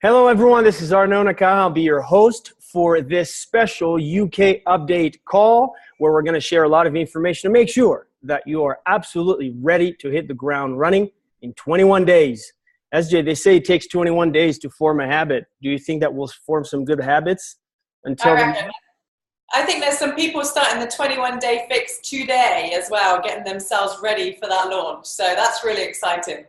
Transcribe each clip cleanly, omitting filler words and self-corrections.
Hello, everyone. This is Arnauld Nakaha. I'll be your host for this special UK update call where we're going to share a lot of information to make sure that you are absolutely ready to hit the ground running in 21 days. SJ, they say it takes 21 days to form a habit. Do you think that we'll form some good habits until then? I think there's some people starting the 21-day fix today as well, getting themselves ready for that launch. So that's really exciting.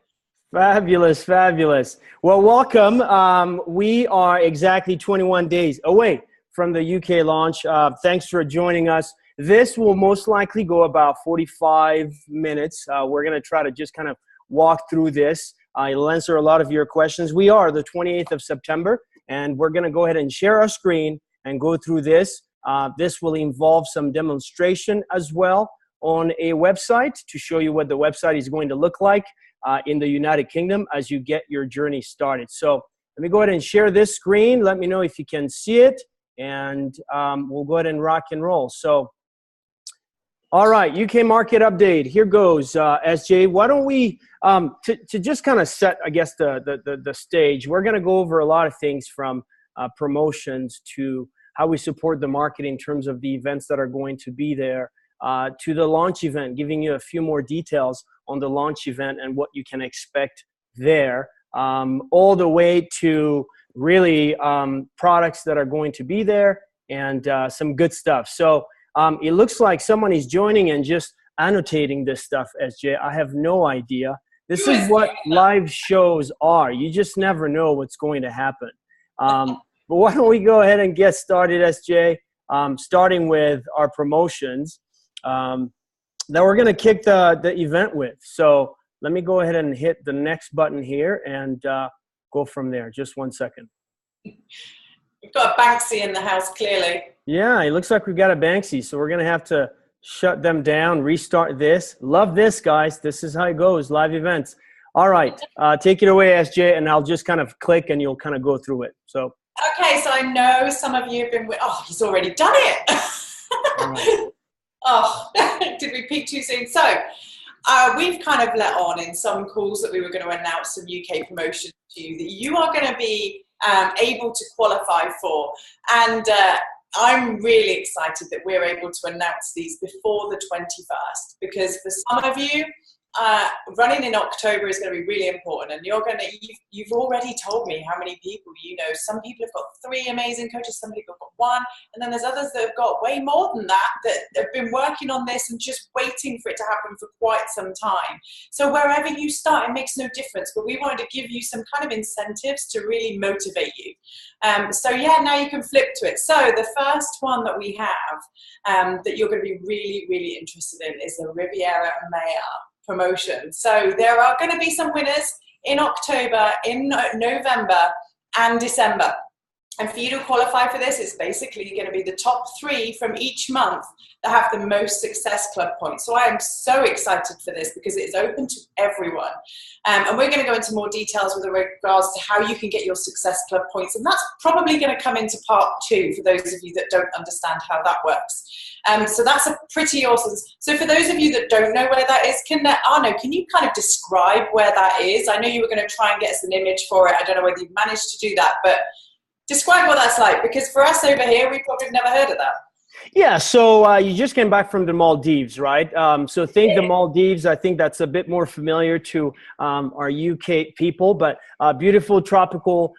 Fabulous, fabulous. Well, welcome. We are exactly 21 days away from the UK launch. Thanks for joining us. This will most likely go about 45 minutes. We're going to try to just kind of walk through this. It'll answer a lot of your questions. We are the 28th of September, and we're going to go ahead and share our screen and go through this. This will involve some demonstration as well on a website to show you what the website is going to look like in the United Kingdom as you get your journey started. So let me go ahead and share this screen. Let me know if you can see it, and we'll go ahead and rock and roll. So, all right, UK market update. Here goes, SJ. Why don't we, to just kind of set, I guess, the stage, we're going to go over a lot of things from promotions to how we support the market in terms of the events that are going to be there, to the launch event, giving you a few more details on the launch event and what you can expect there, all the way to really products that are going to be there and some good stuff. So it looks like someone is joining and just annotating this stuff, SJ. I have no idea. This is what live shows are. You just never know what's going to happen. But why don't we go ahead and get started, SJ, starting with our promotions that we're going to kick the event with. So let me go ahead and hit the next button here and go from there. Just 1 second. We've got a Banksy in the house, clearly. Yeah, it looks like we've got a Banksy. So we're going to have to shut them down, restart this. Love this, guys. This is how it goes, live events. All right, take it away, SJ, and I'll just kind of click and you'll kind of go through it. So. Okay, so I know some of you have been, oh, he's already done it. All right. Oh, did we peak too soon? So we've kind of let on in some calls that we were going to announce some UK promotions to you that you are going to be able to qualify for. And I'm really excited that we're able to announce these before the 21st, because for some of you, running in October is going to be really important, and you've already told me how many people you know. Some people have got 3 amazing coaches, some people have got 1, and then there's others that have got way more than that have been working on this and just waiting for it to happen for quite some time. So wherever you start, it makes no difference, but we wanted to give you some kind of incentives to really motivate you. So yeah, now you can flip to it. So the first one that we have that you're going to be really, really interested in is the Riviera Maya promotion. So there are going to be some winners in October, in November and December. And for you to qualify for this, it's basically going to be the top 3 from each month that have the most Success Club points. So I am so excited for this because it's open to everyone. And we're going to go into more details with regards to how you can get your Success Club points. And that's probably going to come into part 2 for those of you that don't understand how that works. So that's a pretty awesome. So for those of you that don't know where that is, Arno, can you kind of describe where that is? I know you were going to try and get us an image for it. I don't know whether you've managed to do that, but describe what that's like, because for us over here, we probably have never heard of that. Yeah, so you just came back from the Maldives, right? So think the Maldives, I think that's a bit more familiar to our UK people, but beautiful tropical,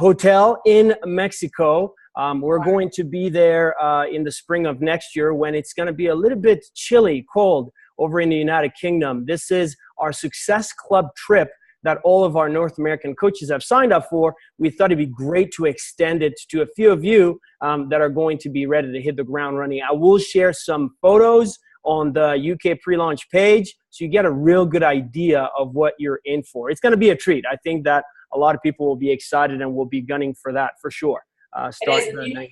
hotel in Mexico. We're going to be there in the spring of next year when it's going to be a little bit chilly, cold over in the United Kingdom. This is our Success Club trip that all of our North American coaches have signed up for. We thought it'd be great to extend it to a few of you that are going to be ready to hit the ground running. I will share some photos on the UK pre-launch page so you get a real good idea of what you're in for. It's going to be a treat. I think that a lot of people will be excited and will be gunning for that for sure, starting on 19th.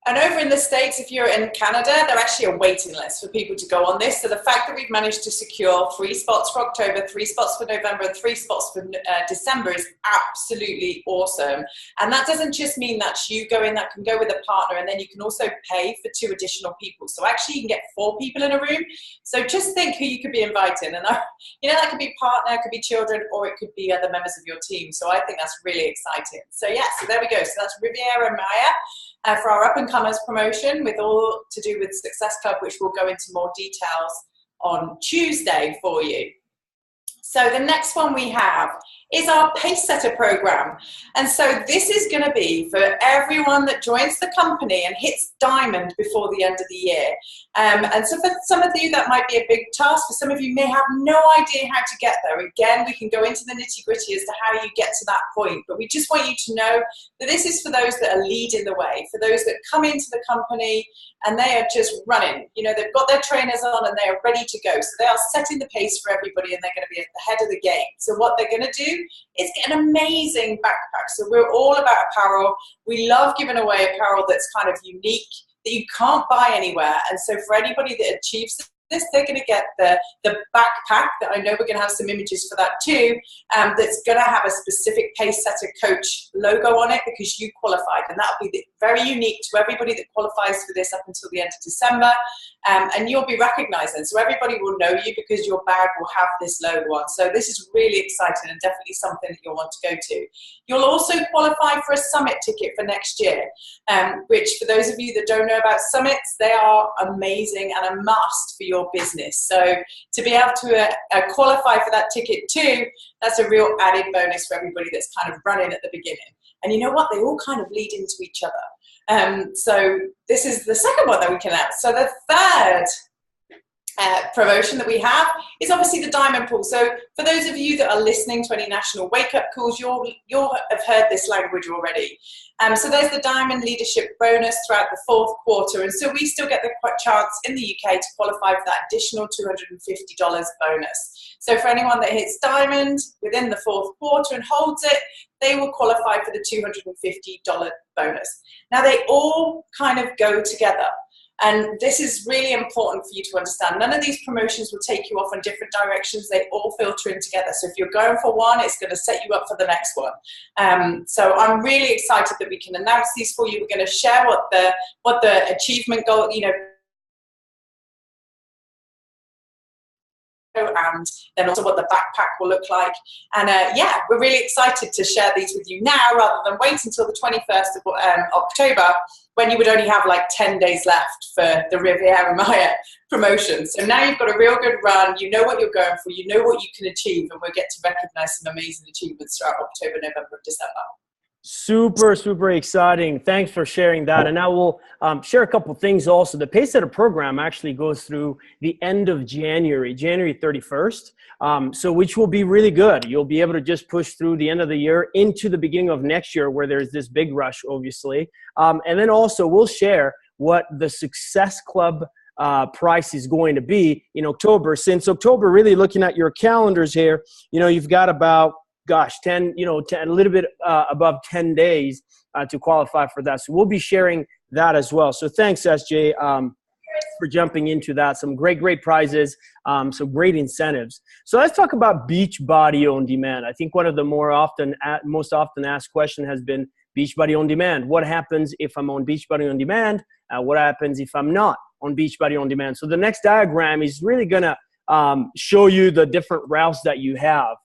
And over in the States, if you're in Canada, they're actually a waiting list for people to go on this. So the fact that we've managed to secure 3 spots for October, 3 spots for November, and 3 spots for December is absolutely awesome. And that doesn't just mean that's you going, that can go with a partner, and then you can also pay for 2 additional people. So actually you can get 4 people in a room. So just think who you could be inviting. And that could be partner, it could be children, or it could be other members of your team. So I think that's really exciting. So yeah, so there we go. So that's Riviera Maya for our up-and-comers promotion, with all to do with Success Club, which we'll go into more details on Tuesday for you. So the next one we have is our Pace Setter program. And so this is going to be for everyone that joins the company and hits diamond before the end of the year. And so for some of you, that might be a big task. For some of you may have no idea how to get there. Again, we can go into the nitty gritty as to how you get to that point. But we just want you to know that this is for those that are leading the way, for those that come into the company and they are just running. You know, they've got their trainers on and they are ready to go. So they are setting the pace for everybody, and they're going to be at the head of the game. So what they're going to do is get an amazing backpack. So we're all about apparel. We love giving away apparel that's kind of unique, that you can't buy anywhere. And so for anybody that achieves this, they're going to get the backpack that I know we're going to have some images for that too, that's going to have a specific Pace Setter coach logo on it because you qualified, and that'll be very unique to everybody that qualifies for this up until the end of December, and you'll be recognized then. So everybody will know you because your bag will have this logo on. So this is really exciting and definitely something that you'll want to go to. You'll also qualify for a summit ticket for next year, which for those of you that don't know about summits, they are amazing and a must for your business. So to be able to qualify for that ticket too, that's a real added bonus for everybody that's kind of running at the beginning. And you know what? They all kind of lead into each other. So this is the second one that we can add. So the third promotion that we have is obviously the diamond pool. So for those of you that are listening to any national wake-up calls, you'll have heard this language already. So there's the diamond leadership bonus throughout the 4th quarter, and so we still get the chance in the UK to qualify for that additional $250 bonus. So for anyone that hits diamond within the 4th quarter and holds it, they will qualify for the $250 bonus. Now they all kind of go together. And this is really important for you to understand. None of these promotions will take you off in different directions. They all filter in together. So if you're going for one, it's going to set you up for the next one. So I'm really excited that we can announce these for you. We're going to share what the achievement goal, and then also what the backpack will look like. And yeah, we're really excited to share these with you now rather than wait until the 21st of October, when you would only have like 10 days left for the Riviera Maya promotion. So now you've got a real good run, you know what you're going for, you know what you can achieve, and we'll get to recognize some amazing achievements throughout October, November, and December. Super, super exciting. Thanks for sharing that. And I will share a couple things also. The Pace Setter program actually goes through the end of January 31st, so which will be really good. You'll be able to just push through the end of the year into the beginning of next year, where there's this big rush, obviously. And then also we'll share what the Success Club price is going to be in October. Since October, really looking at your calendars here, you've got about, gosh, 10, a little bit above 10 days to qualify for that. So we'll be sharing that as well. So thanks, SJ, for jumping into that. Some great prizes, some great incentives. So let's talk about Beachbody On Demand. I think one of the most often asked question has been Beachbody On Demand. What happens if I'm on Beachbody On Demand? What happens if I'm not on Beachbody On Demand? So the next diagram is really going to show you the different routes that you have.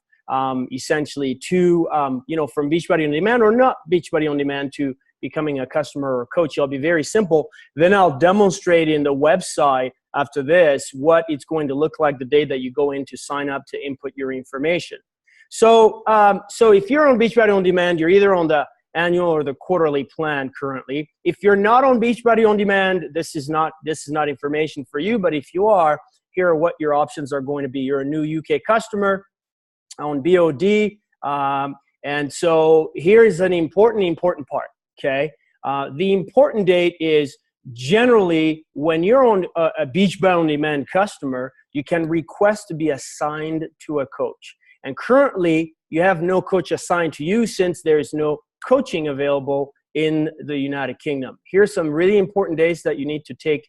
Essentially to, from Beachbody On Demand or not Beachbody On Demand to becoming a customer or coach. It'll be very simple. Then I'll demonstrate in the website after this what it's going to look like the day that you go in to sign up to input your information. So, if you're on Beachbody On Demand, you're either on the annual or the quarterly plan currently. If you're not on Beachbody On Demand, this is not information for you. But if you are, here are what your options are going to be. You're a new UK customer on BOD, and so here's an important part, okay? The important date is generally when you're on a Beachbody On Demand customer, you can request to be assigned to a coach. And currently, you have no coach assigned to you since there is no coaching available in the United Kingdom. Here's some really important days that you need to take,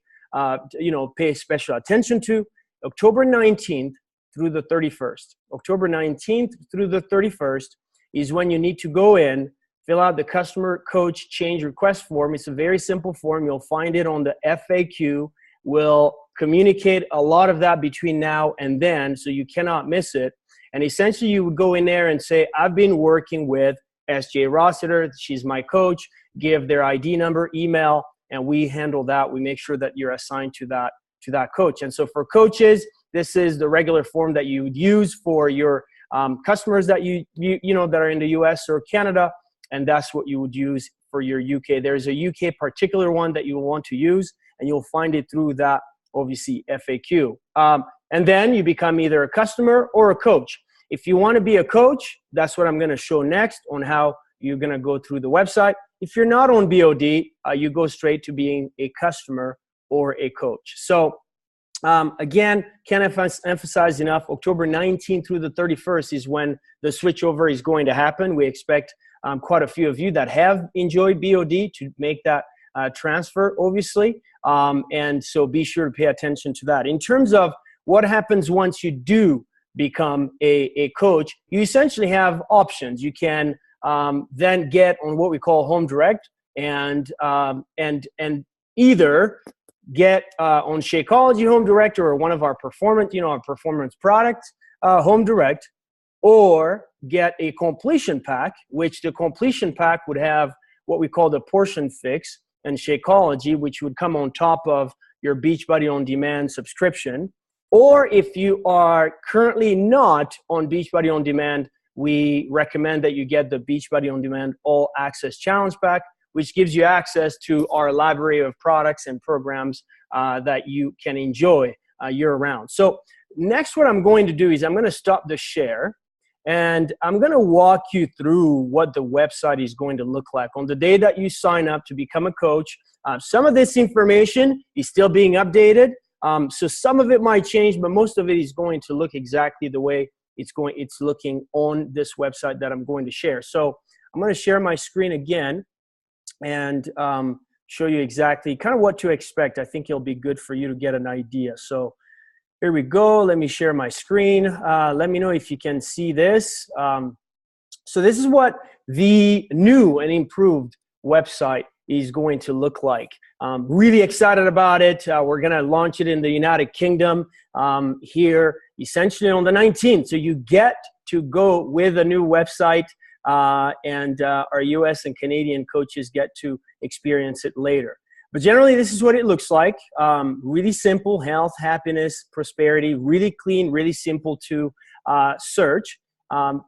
pay special attention to. October 19th through the 31st. October 19th through the 31st is when you need to go in, fill out the customer coach change request form. It's a very simple form. You'll find it on the FAQ. We'll communicate a lot of that between now and then, so you cannot miss it. And essentially, you would go in there and say, I've been working with S.J. Rossiter. She's my coach. Give their ID number, email, and we handle that. We make sure that you're assigned to that coach. And so for coaches, this is the regular form that you would use for your customers that that are in the US or Canada, and that's what you would use for your UK. There's a UK particular one that you will want to use, and you'll find it through that, obviously, FAQ. And then you become either a customer or a coach. If you want to be a coach, that's what I'm going to show next on how you're going to go through the website. If you're not on BOD, you go straight to being a customer or a coach. So again, can't emphasize enough, October 19th through the 31st is when the switchover is going to happen. We expect quite a few of you that have enjoyed BOD to make that transfer, obviously. And so be sure to pay attention to that. In terms of what happens once you do become a coach, you essentially have options. You can then get on what we call Home Direct and either get on Shakeology Home Direct or one of our performance products Home Direct, or get a completion pack, which the completion pack would have what we call the portion fix and Shakeology, which would come on top of your Beachbody On Demand subscription. Or if you are currently not on Beachbody On Demand, we recommend that you get the Beachbody On Demand All Access Challenge Pack, which gives you access to our library of products and programs that you can enjoy year-round. So next, what I'm going to do is I'm going to stop the share, and I'm going to walk you through what the website is going to look like on the day that you sign up to become a coach. Some of this information is still being updated. So some of it might change, but most of it is going to look exactly the way it's looking on this website that I'm going to share. So I'm going to share my screen again and show you exactly kind of what to expect. I think it'll be good for you to get an idea. So here we go. Let me share my screen. Let me know if you can see this. So this is what the new and improved website is going to look like. Really excited about it. We're going to launch it in the United Kingdom here essentially on the 19th. So you get to go with a new website, and our US and Canadian coaches get to experience it later. But generally, this is what it looks like. Really simple: health, happiness, prosperity, really clean, really simple to search.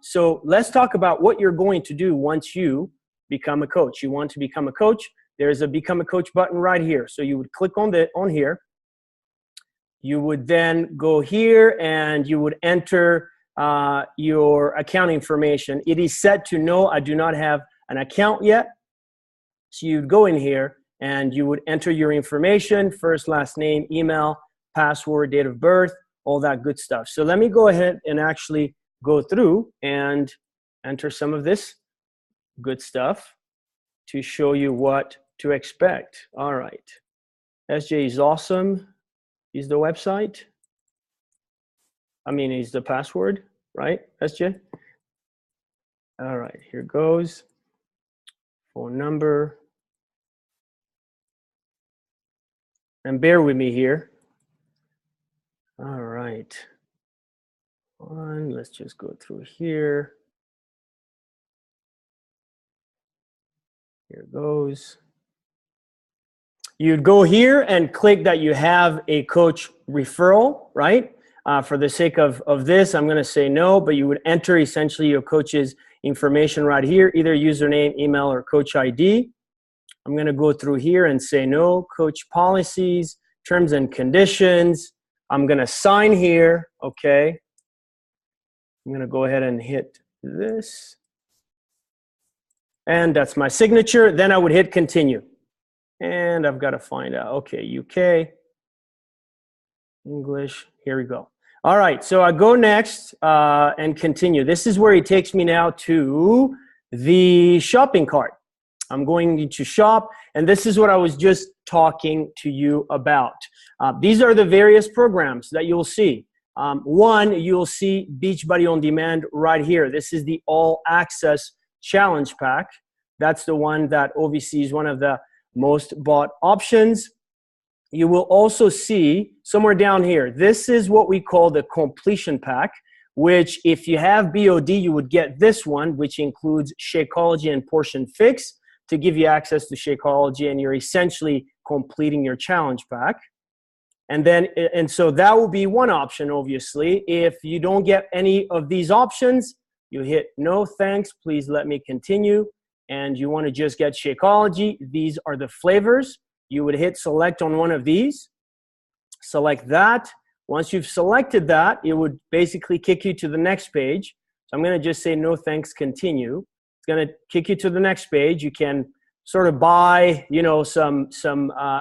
So let's talk about what you're going to do once you become a coach. You want to become a coach, there's a Become a Coach button right here. So you would click on here. You would then go here and you would enter your account information. It is set to no, I do not have an account yet. So you'd go in here and you would enter your information: first, last name, email, password, date of birth, all that good stuff. So let me go ahead and actually go through and enter some of this good stuff to show you what to expect. All right. SJ is awesome. Is the website. Is the password, right, SJ? All right, here goes. Phone number. And bear with me here. All right. Let's just go through here. Here goes. You'd go here and click that you have a coach referral, right? For the sake of this, I'm going to say no, but you would enter essentially your coach's information right here, either username, email, or coach ID. I'm going to go through here and say no, coach policies, terms and conditions. I'm going to sign here, okay? I'm going to go ahead and hit this. And that's my signature. Then I would hit continue. And I've got to find out, okay, UK, English, here we go. All right, so I go next and continue. This is where it takes me now to the shopping cart. I'm going into shop, and this is what I was just talking to you about. These are the various programs that you'll see. One, you'll see Beachbody On Demand right here. This is the All Access Challenge Pack. That's the one that obviously is one of the most bought options. You will also see somewhere down here, this is what we call the Completion Pack, which if you have BOD, you would get this one, which includes Shakeology and Portion Fix to give you access to Shakeology, and you're essentially completing your challenge pack. And so that will be one option, obviously. If you don't get any of these options, you hit no thanks, please let me continue. And you want to just get Shakeology. These are the flavors. You would hit select on one of these. Select that. Once you've selected that, it would basically kick you to the next page. So I'm going to just say no thanks, continue. It's going to kick you to the next page. You can sort of buy, you know, some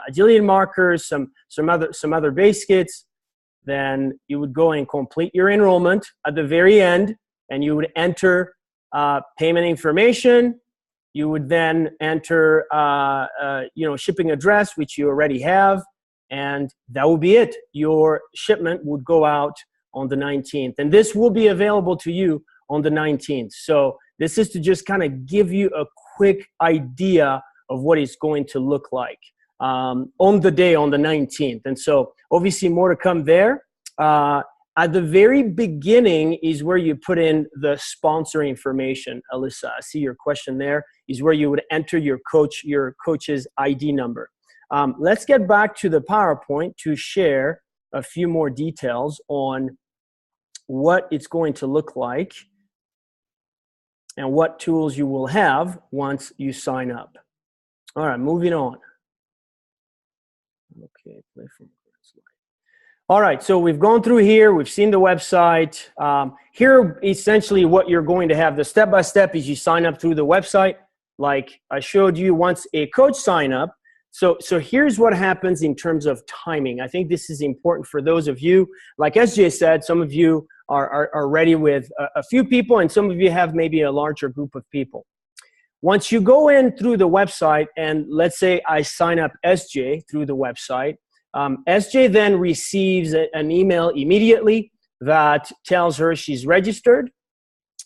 agility markers, some other base kits. Then you would go and complete your enrollment at the very end, and you would enter payment information. You would then enter, shipping address, which you already have, and that will be it. Your shipment would go out on the 19th, and this will be available to you on the 19th. So this is to just kind of give you a quick idea of what it's going to look like on the day, on the 19th. And so obviously more to come there. At the very beginning is where you put in the sponsor information. Alyssa, I see your question there, is where you would enter your coach's ID number. Let's get back to the PowerPoint to share a few more details on what it's going to look like and what tools you will have once you sign up. All right, moving on. Okay, play from slide. All right, so we've gone through here. We've seen the website. Here, essentially what you're going to have, the step-by-step is you sign up through the website. Like I showed you, once a coach sign up. So here's what happens in terms of timing. I think this is important for those of you, like SJ said, some of you are ready with a few people, and some of you have maybe a larger group of people. Once you go in through the website, and let's say I sign up SJ through the website, SJ then receives an email immediately that tells her she's registered.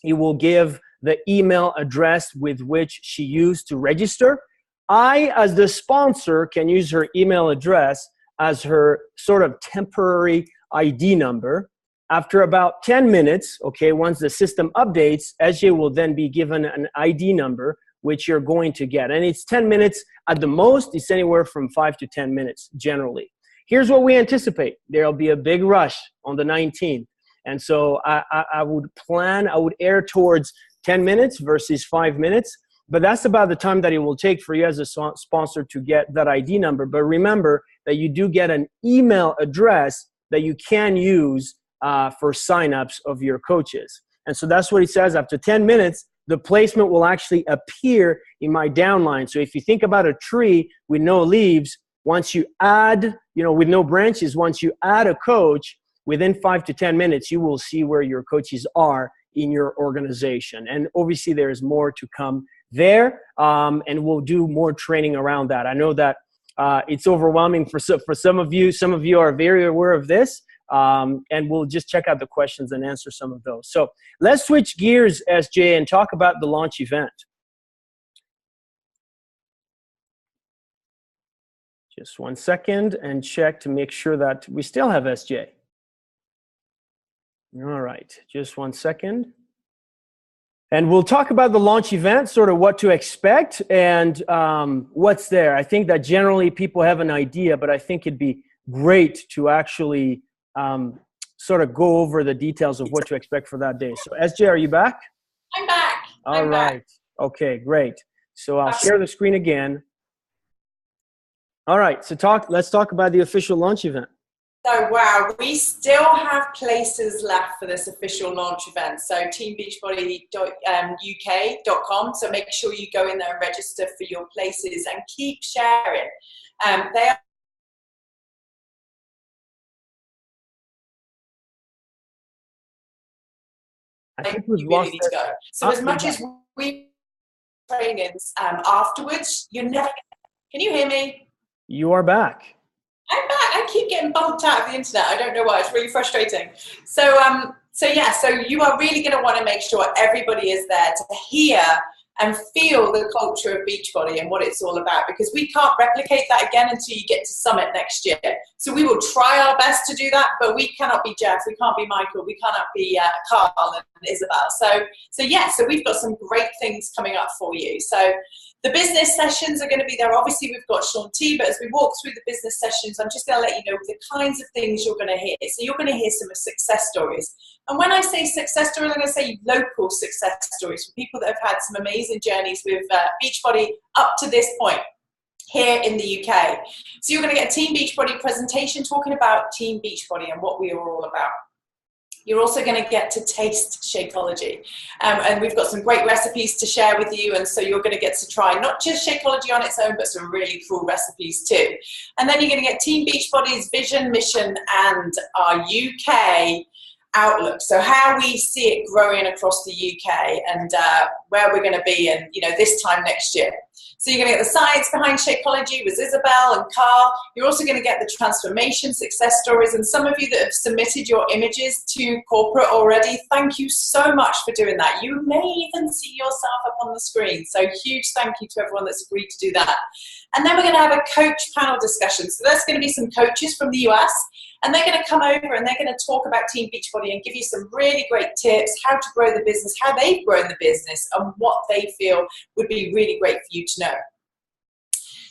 You will give the email address with which she used to register. I, as the sponsor, can use her email address as her sort of temporary ID number. After about 10 minutes, okay, once the system updates, SJ will then be given an ID number, which you're going to get. And it's 10 minutes at the most. It's anywhere from 5 to 10 minutes generally. Here's what we anticipate. There'll be a big rush on the 19th. And so I would err towards 10 minutes versus 5 minutes. But that's about the time that it will take for you as a sponsor to get that ID number. But remember that you do get an email address that you can use for signups of your coaches. And so that's what it says. After 10 minutes, the placement will actually appear in my downline. So if you think about a tree with no leaves, once you add, with no branches, once you add a coach, within 5 to 10 minutes, you will see where your coaches are in your organization. And obviously there's more to come there, and we'll do more training around that. I know that it's overwhelming for some of you. Some of you are very aware of this, and we'll just check out the questions and answer some of those. So let's switch gears, SJ, and talk about the launch event. Just 1 second and check to make sure that we still have SJ. All right, just 1 second. And we'll talk about the launch event, sort of what to expect and what's there. I think that generally people have an idea, but I think it'd be great to actually sort of go over the details of what to expect for that day. So SJ, are you back? I'm back. All right. Okay, great. So I'll share the screen again. All right, so let's talk about the official launch event. So wow, we still have places left for this official launch event. So teambeachbody.uk.com. So make sure you go in there and register for your places and keep sharing. They are I think we've lost really need to go. So as much as we trainings afterwards. You're never. Can you hear me? You are back. I'm back. I keep getting bumped out of the internet. I don't know why. It's really frustrating. So you are really going to want to make sure everybody is there to hear and feel the culture of Beachbody and what it's all about, because we can't replicate that again until you get to Summit next year. So we will try our best to do that, but we cannot be Jeff, we can't be Michael, we cannot be Carl and Isabel. So we've got some great things coming up for you. So the business sessions are going to be there. Obviously, we've got Sean T, but as we walk through the business sessions, I'm just going to let you know the kinds of things you're going to hear. So you're going to hear some success stories. And when I say success stories, I'm going to say local success stories from people that have had some amazing journeys with Beachbody up to this point here in the UK. So you're going to get a Team Beachbody presentation talking about Team Beachbody and what we are all about. You're also going to get to taste Shakeology. And we've got some great recipes to share with you. And so you're going to get to try not just Shakeology on its own, but some really cool recipes too. And then you're going to get Team Beachbody's vision, mission, and our UK outlook. So how we see it growing across the UK and where we're going to be in, this time next year. So you're going to get the science behind Shakeology with Isabel and Carl. You're also going to get the transformation success stories. And some of you that have submitted your images to corporate already, thank you so much for doing that. You may even see yourself up on the screen. So huge thank you to everyone that's agreed to do that. And then we're going to have a coach panel discussion. So there's going to be some coaches from the US, and they're going to come over and they're going to talk about Team Beachbody and give you some really great tips, how to grow the business, how they've grown the business, and what they feel would be really great for you to know.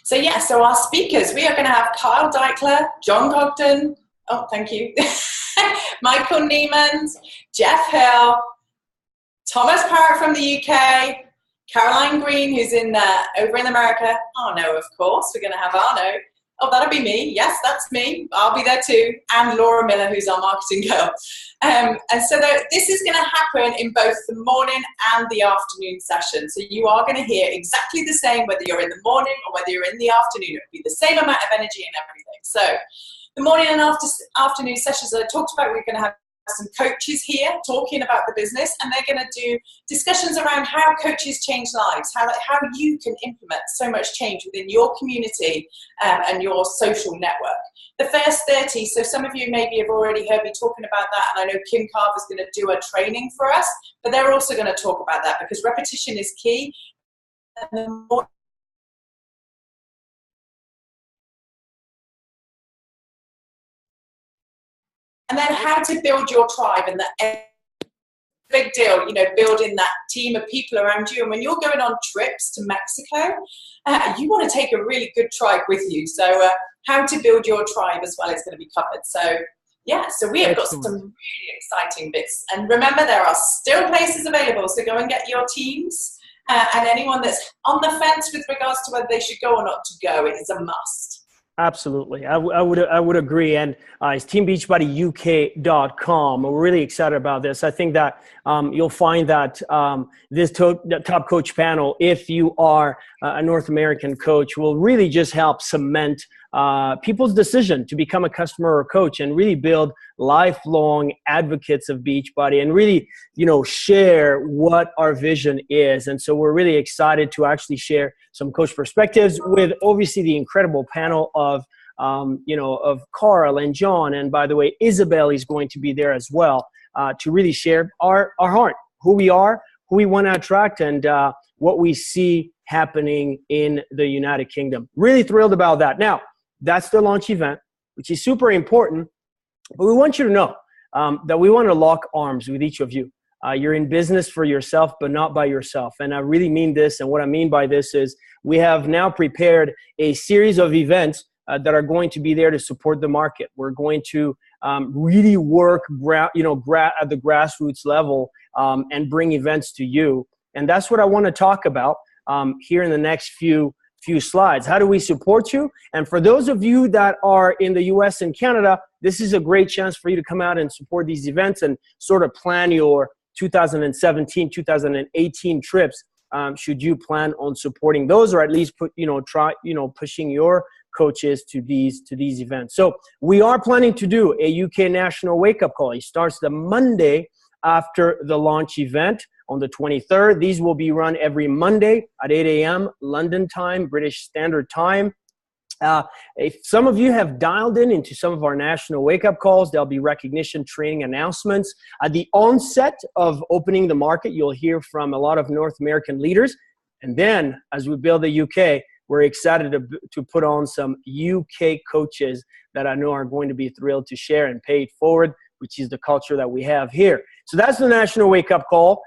So our speakers, we are going to have Kyle Deichler, John Cogden, oh, thank you, Michael Neiman, Jeff Hill, Thomas Parrott from the UK, Caroline Green, who's over in America, Arnaud, of course, we're going to have Arnaud. Oh, that'll be me. Yes, that's me. I'll be there too. And Laura Miller, who's our marketing girl. And so this is going to happen in both the morning and the afternoon session. So you are going to hear exactly the same, whether you're in the morning or whether you're in the afternoon. It'll be the same amount of energy and everything. So the morning and afternoon sessions that I talked about, we're going to have some coaches here talking about the business, and they're going to do discussions around how coaches change lives, how you can implement so much change within your community and your social network. The first 30, so some of you maybe have already heard me talking about that, and I know Kim Carver's going to do a training for us, but they're also going to talk about that because repetition is key. And the more and then how to build your tribe, and the big deal, building that team of people around you. And when you're going on trips to Mexico, you want to take a really good tribe with you. So how to build your tribe as well is going to be covered. So so we have got some really exciting bits. And remember, there are still places available. So go and get your teams. And anyone that's on the fence with regards to whether they should go or not to go, it is a must. Absolutely. I would agree. And it's teambeachbodyuk.com. We're really excited about this. I think that you'll find that this top coach panel, if you are a North American coach, will really just help cement people's decision to become a customer or coach and really build lifelong advocates of Beachbody and really, share what our vision is. And so we're really excited to actually share some coach perspectives with obviously the incredible panel of Carl and John. And by the way, Isabel is going to be there as well to really share our heart, who we are, who we want to attract, and what we see happening in the United Kingdom. Really thrilled about that. Now, that's the launch event, which is super important. But we want you to know that we want to lock arms with each of you. You're in business for yourself, but not by yourself. And I really mean this. And what I mean by this is we have now prepared a series of events that are going to be there to support the market. We're going to really work at the grassroots level and bring events to you. And that's what I want to talk about here in the next few slides. How do we support you? And for those of you that are in the US and Canada, this is a great chance for you to come out and support these events and sort of plan your 2017, 2018 trips. Should you plan on supporting those, or at least pushing your coaches to these events. So we are planning to do a UK national wake-up call. It starts the Monday after the launch event on the 23rd. These will be run every Monday at 8 a.m. London time, British Standard Time. If some of you have dialed in into some of our national wake-up calls, there'll be recognition training announcements. At the onset of opening the market, you'll hear from a lot of North American leaders. And then as we build the UK, we're excited to put on some UK coaches that I know are going to be thrilled to share and pay it forward, which is the culture that we have here. So that's the national wake-up call.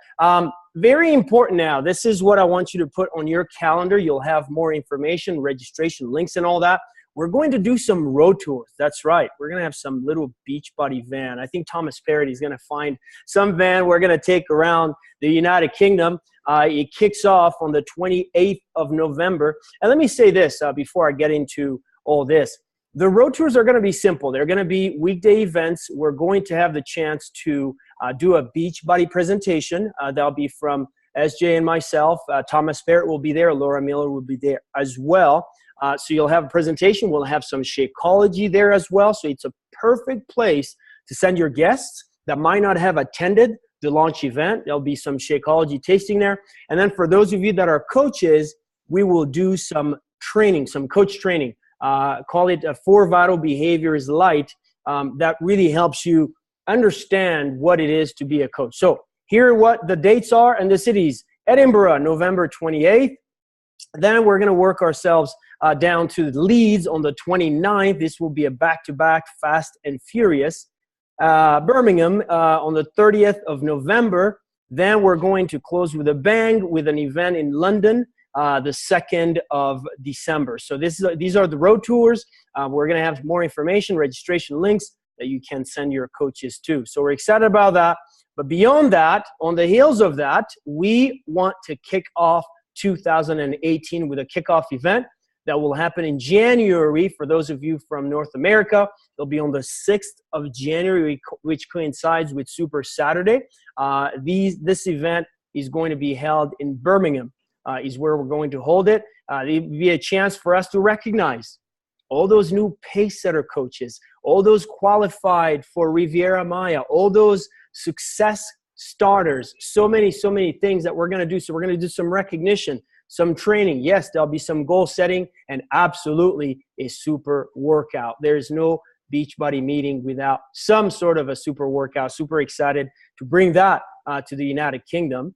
Very important now. This is what I want you to put on your calendar. You'll have more information, registration links and all that. We're going to do some road tours. That's right. We're going to have some little Beachbody van. I think Thomas Parody is going to find some van we're going to take around the United Kingdom. It kicks off on the 28th of November. And let me say this before I get into all this. The road tours are going to be simple. They're going to be weekday events. We're going to have the chance to do a Beachbody presentation. That'll be from SJ and myself. Thomas Parrott will be there. Laura Miller will be there as well. So you'll have a presentation. We'll have some Shakeology there as well. So it's a perfect place to send your guests that might not have attended the launch event. There'll be some Shakeology tasting there. And then for those of you that are coaches, we will do some training, some coach training. Call it a 4 Vital Behaviors Light that really helps you understand what it is to be a coach. So here are what the dates are and the cities. Edinburgh, November 28th. Then we're going to work ourselves down to Leeds on the 29th. This will be a back-to-back Fast and Furious. Birmingham on the 30th of November. Then we're going to close with a bang with an event in London the 2nd of December. So these are the road tours. We're going to have more information, registration links that you can send your coaches to. So we're excited about that. But beyond that, on the heels of that, we want to kick off 2018 with a kickoff event that will happen in January. For those of you from North America, it'll be on the 6th of January, which coincides with Super Saturday. This event is going to be held in Birmingham, is where we're going to hold it. It'll be a chance for us to recognize all those new pace setter coaches, all those qualified for Riviera Maya, all those success starters, so many things that we're going to do. So we're going to do some recognition, some training. Yes, there'll be some goal setting and absolutely a super workout. There's no Beachbody meeting without some sort of a super workout. Super excited to bring that to the United Kingdom.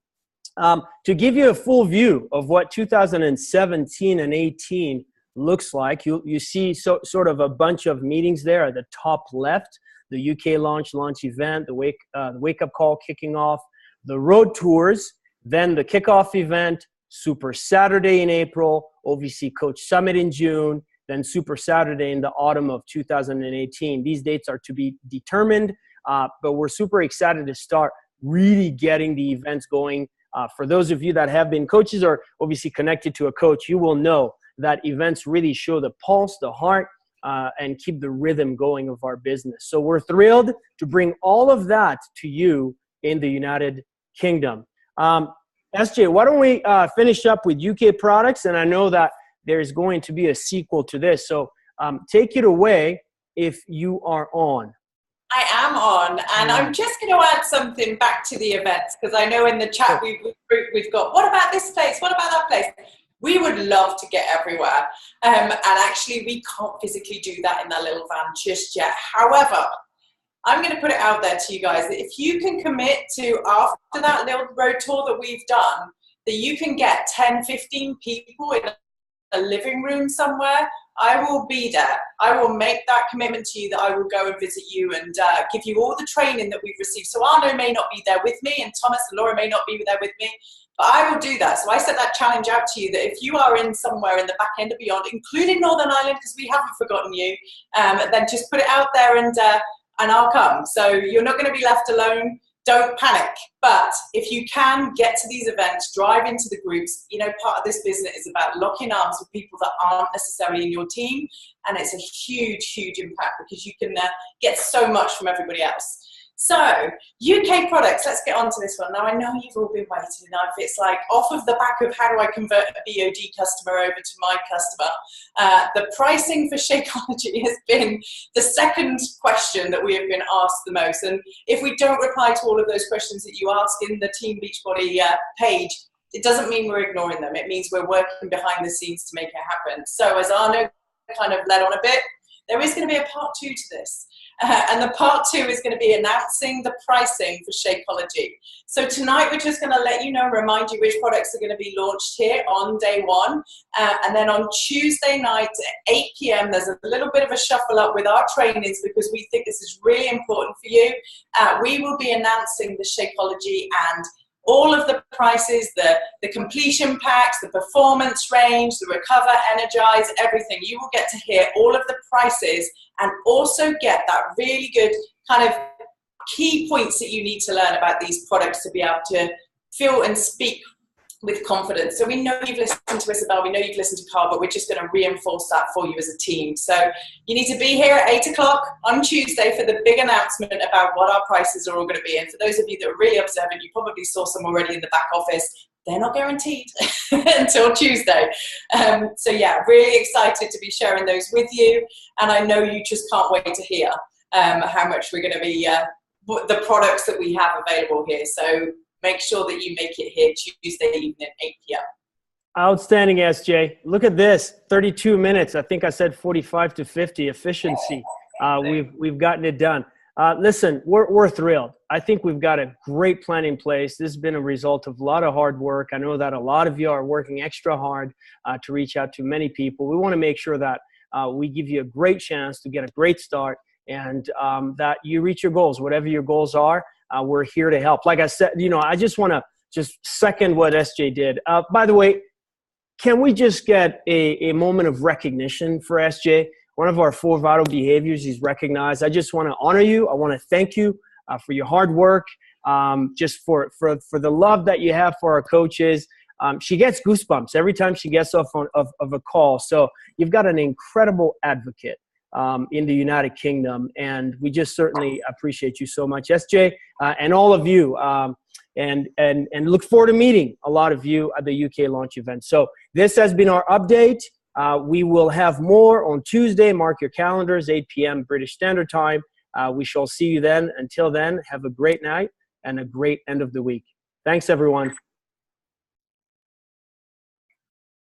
To give you a full view of what 2017 and 18 looks like, you see sort of a bunch of meetings there at the top left. The UK launch event, the wake-up call kicking off, the road tours, then the kickoff event, Super Saturday in April, OVC Coach Summit in June, then Super Saturday in the autumn of 2018. These dates are to be determined, but we're super excited to start really getting the events going. For those of you that have been coaches or obviously connected to a coach, you will know that events really show the pulse, the heart, and keep the rhythm going of our business. So we're thrilled to bring all of that to you in the United Kingdom. SJ, why don't we finish up with UK products? And I know that there's going to be a sequel to this. So take it away if you are on. I am on, and I'm just going to add something back to the events, because I know in the chat we've got, what about this place? What about that place? We would love to get everywhere. And actually, we can't physically do that in that little van just yet. However, I'm going to put it out there to you guys that if you can commit to, after that little road tour that we've done, that you can get 10, 15 people in a living room somewhere, I will be there. I will make that commitment to you that I will go and visit you and give you all the training that we've received. So Arnaud may not be there with me, and Thomas and Laura may not be there with me, but I will do that. So I set that challenge out to you that if you are in somewhere in the back end of beyond, including Northern Ireland, because we haven't forgotten you, then just put it out there and I'll come. So you're not going to be left alone. Don't panic. But if you can get to these events, drive into the groups, you know, part of this business is about locking arms with people that aren't necessarily in your team. And it's a huge, huge impact because you can get so much from everybody else. So, UK products, let's get on to this one. Now, I know you've all been waiting. Now, if it's like off of the back of how do I convert a BOD customer over to my customer, the pricing for Shakeology has been the second question that we have been asked the most. And if we don't reply to all of those questions that you ask in the Team Beachbody page, it doesn't mean we're ignoring them. It means we're working behind the scenes to make it happen. So as Arnauld kind of led on a bit, there is going to be a part 2 to this. And the part 2 is going to be announcing the pricing for Shakeology. So tonight we're just going to let you know, remind you which products are going to be launched here on day 1. And then on Tuesday night at 8 p.m. there's a little bit of a shuffle up with our trainings because we think this is really important for you. We will be announcing the Shakeology and all of the prices, the completion packs, the performance range, the recover, energize, everything. You will get to hear all of the prices and also get that really good kind of key points that you need to learn about these products to be able to feel and speak with confidence. So we know you've listened to Isabel, we know you've listened to Carl, but we're just going to reinforce that for you as a team. So you need to be here at 8 o'clock on Tuesday for the big announcement about what our prices are all going to be. And for those of you that are really observant, you probably saw some already in the back office. They're not guaranteed until Tuesday. So yeah, really excited to be sharing those with you. And I know you just can't wait to hear how much we're going to be, the products that we have available here. So make sure that you make it here Tuesday evening, 8 p.m. Outstanding, SJ. Look at this, 32 minutes. I think I said 45 to 50 efficiency. We've gotten it done. Listen, we're thrilled. I think we've got a great plan in place. This has been a result of a lot of hard work. I know that a lot of you are working extra hard to reach out to many people. We want to make sure that we give you a great chance to get a great start and that you reach your goals, whatever your goals are. We're here to help. Like I said, I just want to second what SJ did. By the way, can we just get a moment of recognition for SJ? One of our 4 vital behaviors is recognized. I just want to honor you. I want to thank you for your hard work, just for the love that you have for our coaches. She gets goosebumps every time she gets off of a call. So you've got an incredible advocate in the United Kingdom, and we just certainly appreciate you so much, SJ, and all of you, and look forward to meeting a lot of you at the UK launch event. So this has been our update. We will have more on Tuesday. Mark your calendars, 8 p.m. British Standard Time. We shall see you then. Until then, have a great night and a great end of the week. Thanks, everyone.